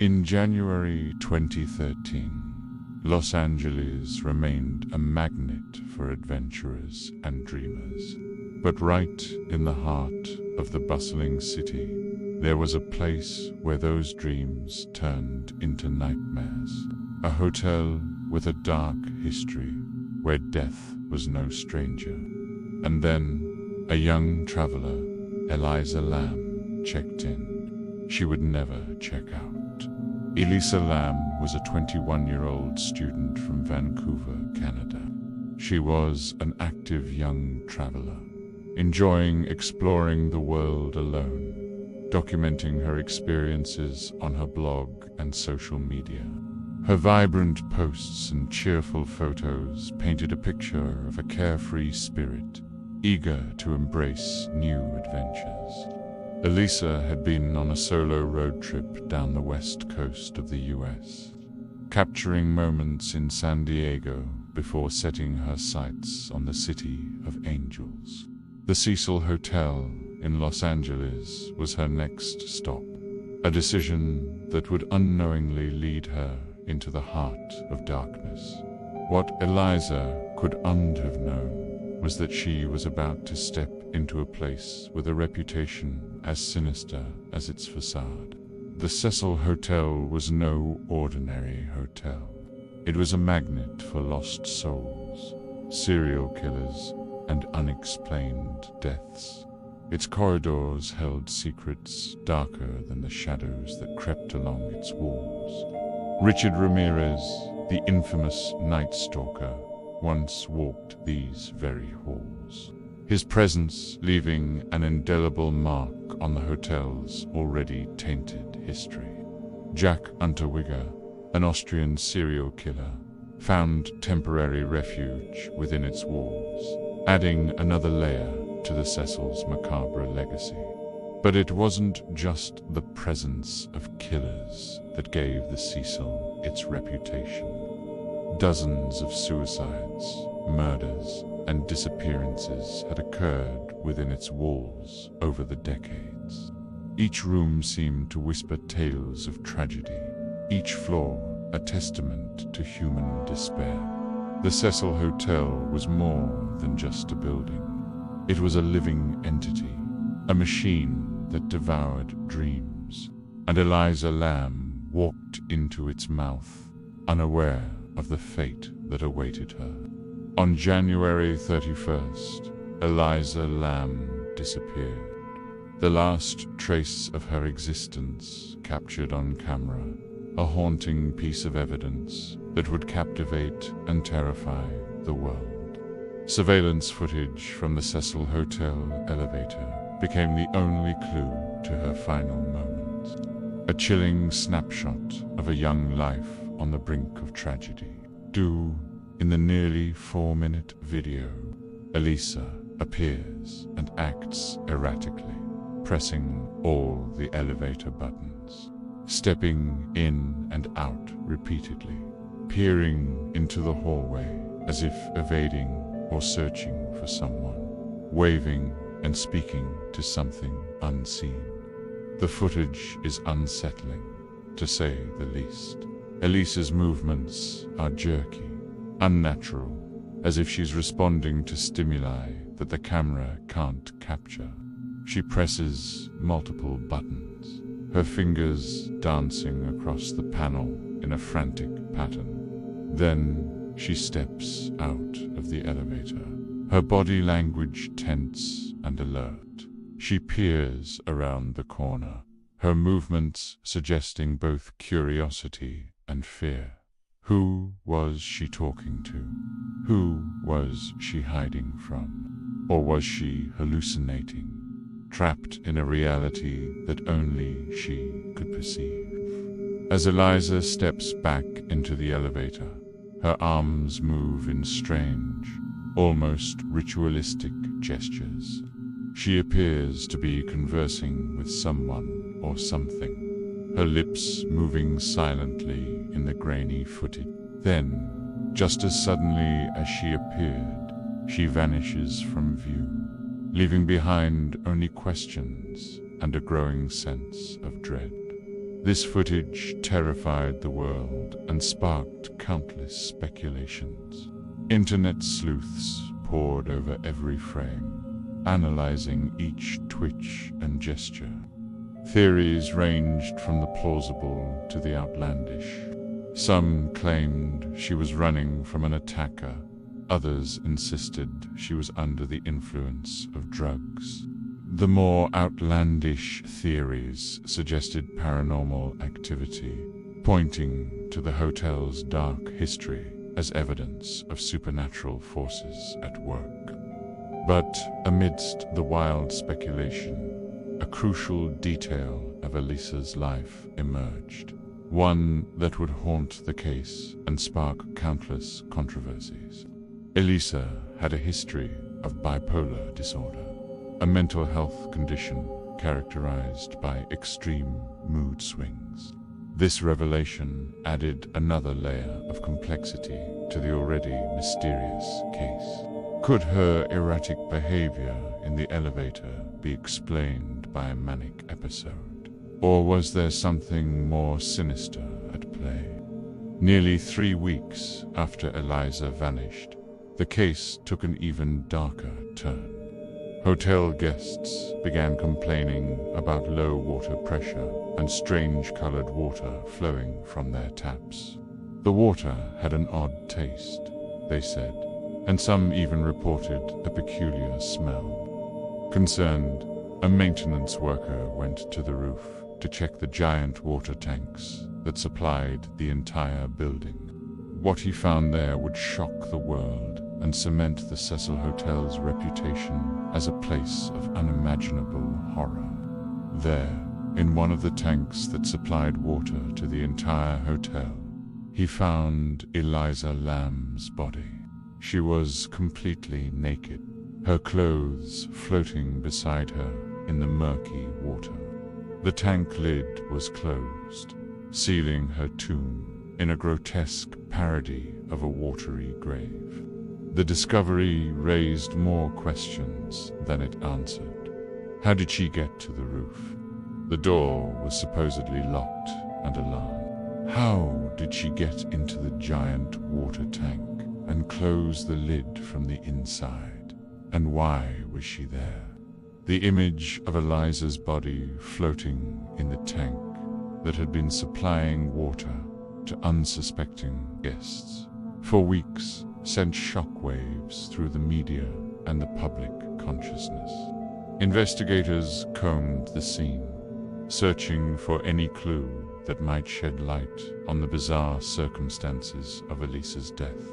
In January 2013, Los Angeles remained a magnet for adventurers and dreamers. But right in the heart of the bustling city, there was a place where those dreams turned into nightmares. A hotel with a dark history, where death was no stranger. And then, a young traveler, Elisa Lam, checked in. She would never check out. Elisa Lam was a 21-year-old student from Vancouver, Canada. She was an active young traveler, enjoying exploring the world alone, documenting her experiences on her blog and social media. Her vibrant posts and cheerful photos painted a picture of a carefree spirit, eager to embrace new adventures. Elisa had been on a solo road trip down the west coast of the US, capturing moments in San Diego before setting her sights on the City of Angels. The Cecil Hotel in Los Angeles was her next stop, a decision that would unknowingly lead her into the heart of darkness. What Elisa couldn't have known was that she was about to step into a place with a reputation as sinister as its facade. The Cecil Hotel was no ordinary hotel. It was a magnet for lost souls, serial killers, and unexplained deaths. Its corridors held secrets darker than the shadows that crept along its walls. Richard Ramirez, the infamous Night Stalker, once walked these very halls, his presence leaving an indelible mark on the hotel's already tainted history. Jack Unterweger, an Austrian serial killer, found temporary refuge within its walls, adding another layer to the Cecil's macabre legacy. But it wasn't just the presence of killers that gave the Cecil its reputation. Dozens of suicides, murders, and disappearances had occurred within its walls over the decades. Each room seemed to whisper tales of tragedy, each floor a testament to human despair. The Cecil Hotel was more than just a building. It was a living entity, a machine that devoured dreams, and Elisa Lam walked into its mouth, unaware of the fate that awaited her. On January 31st, Elisa Lam disappeared. The last trace of her existence captured on camera, a haunting piece of evidence that would captivate and terrify the world. Surveillance footage from the Cecil Hotel elevator became the only clue to her final moments. A chilling snapshot of a young life on the brink of tragedy. In the nearly 4-minute video, Elisa appears and acts erratically, pressing all the elevator buttons, stepping in and out repeatedly, peering into the hallway as if evading or searching for someone, waving and speaking to something unseen. The footage is unsettling, to say the least. Elisa's movements are jerky, unnatural, as if she's responding to stimuli that the camera can't capture. She presses multiple buttons, her fingers dancing across the panel in a frantic pattern. Then she steps out of the elevator, her body language tense and alert. She peers around the corner, her movements suggesting both curiosity and fear. Who was she talking to? Who was she hiding from? Or was she hallucinating, trapped in a reality that only she could perceive? As Elisa steps back into the elevator, her arms move in strange, almost ritualistic gestures. She appears to be conversing with someone or something, her lips moving silently in the grainy footage. Then, just as suddenly as she appeared, she vanishes from view, leaving behind only questions and a growing sense of dread. This footage terrified the world and sparked countless speculations. Internet sleuths pored over every frame, analyzing each twitch and gesture. Theories ranged from the plausible to the outlandish. Some claimed she was running from an attacker. Others insisted she was under the influence of drugs. The more outlandish theories suggested paranormal activity, pointing to the hotel's dark history as evidence of supernatural forces at work. But amidst the wild speculation, a crucial detail of Elisa's life emerged, one that would haunt the case and spark countless controversies. Elisa had a history of bipolar disorder, a mental health condition characterized by extreme mood swings. This revelation added another layer of complexity to the already mysterious case. Could her erratic behavior in the elevator be explained by a manic episode? Or was there something more sinister at play? Nearly 3 weeks after Elisa vanished, the case took an even darker turn. Hotel guests began complaining about low water pressure and strange-colored water flowing from their taps. The water had an odd taste, they said, and some even reported a peculiar smell. Concerned, a maintenance worker went to the roof to check the giant water tanks that supplied the entire building. What he found there would shock the world and cement the Cecil Hotel's reputation as a place of unimaginable horror. There, in one of the tanks that supplied water to the entire hotel, he found Elisa Lam's body. She was completely naked, her clothes floating beside her in the murky water. The tank lid was closed, sealing her tomb in a grotesque parody of a watery grave. The discovery raised more questions than it answered. How did she get to the roof? The door was supposedly locked and alarmed. How did she get into the giant water tank and close the lid from the inside? And why was she there? The image of Elisa's body floating in the tank that had been supplying water to unsuspecting guests for weeks sent shockwaves through the media and the public consciousness. Investigators combed the scene, searching for any clue that might shed light on the bizarre circumstances of Elisa's death.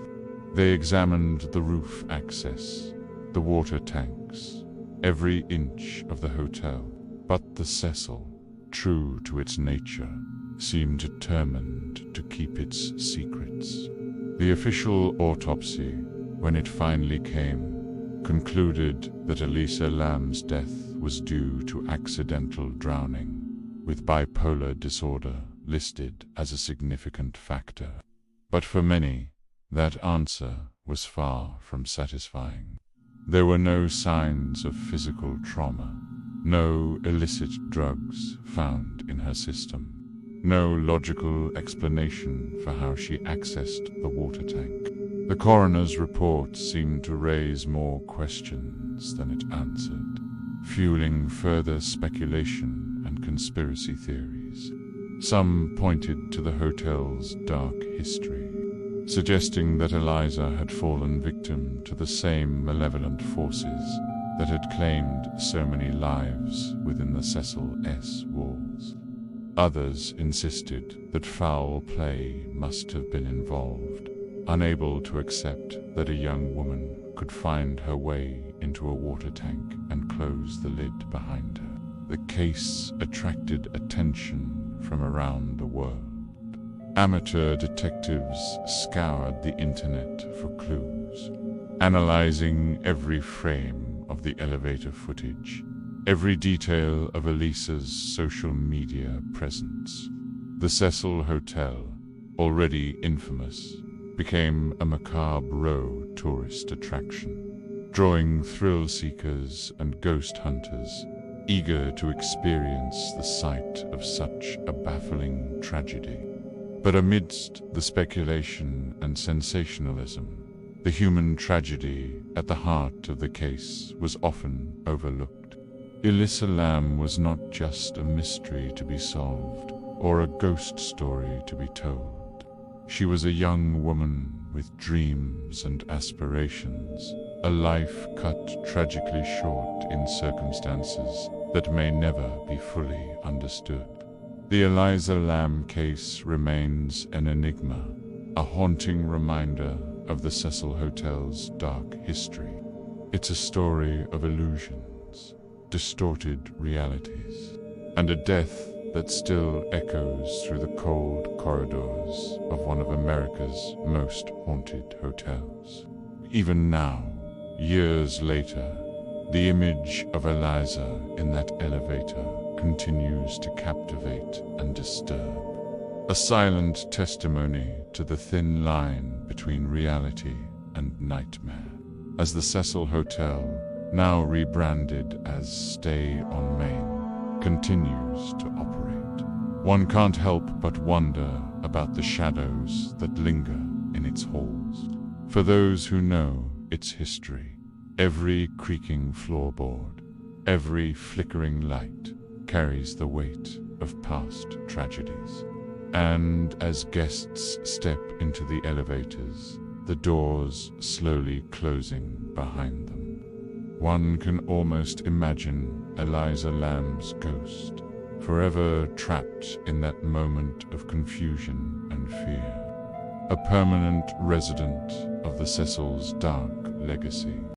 They examined the roof access, the water tanks, every inch of the hotel, but the Cecil, true to its nature, seemed determined to keep its secrets. The official autopsy, when it finally came, concluded that Elisa Lam's death was due to accidental drowning, with bipolar disorder listed as a significant factor. But for many, that answer was far from satisfying. There were no signs of physical trauma, no illicit drugs found in her system, no logical explanation for how she accessed the water tank. The coroner's report seemed to raise more questions than it answered, fueling further speculation and conspiracy theories. Some pointed to the hotel's dark history, suggesting that Elisa had fallen victim to the same malevolent forces that had claimed so many lives within the Cecil S walls. Others insisted that foul play must have been involved, unable to accept that a young woman could find her way into a water tank and close the lid behind her. The case attracted attention from around the world. Amateur detectives scoured the internet for clues, analyzing every frame of the elevator footage, every detail of Elisa's social media presence. The Cecil Hotel, already infamous, became a macabre row tourist attraction, drawing thrill seekers and ghost hunters eager to experience the sight of such a baffling tragedy. But amidst the speculation and sensationalism, the human tragedy at the heart of the case was often overlooked. Elisa Lam was not just a mystery to be solved or a ghost story to be told. She was a young woman with dreams and aspirations, a life cut tragically short in circumstances that may never be fully understood. The Elisa Lam case remains an enigma, a haunting reminder of the Cecil Hotel's dark history. It's a story of illusions, distorted realities, and a death that still echoes through the cold corridors of one of America's most haunted hotels. Even now, years later, the image of Elisa in that elevator continues to captivate and disturb, a silent testimony to the thin line between reality and nightmare. As the Cecil Hotel, now rebranded as Stay on Main, continues to operate, one can't help but wonder about the shadows that linger in its halls. For those who know its history, every creaking floorboard, every flickering light carries the weight of past tragedies. And as guests step into the elevators, the doors slowly closing behind them, one can almost imagine Elisa Lam's ghost, forever trapped in that moment of confusion and fear, a permanent resident of the Cecil's dark legacy.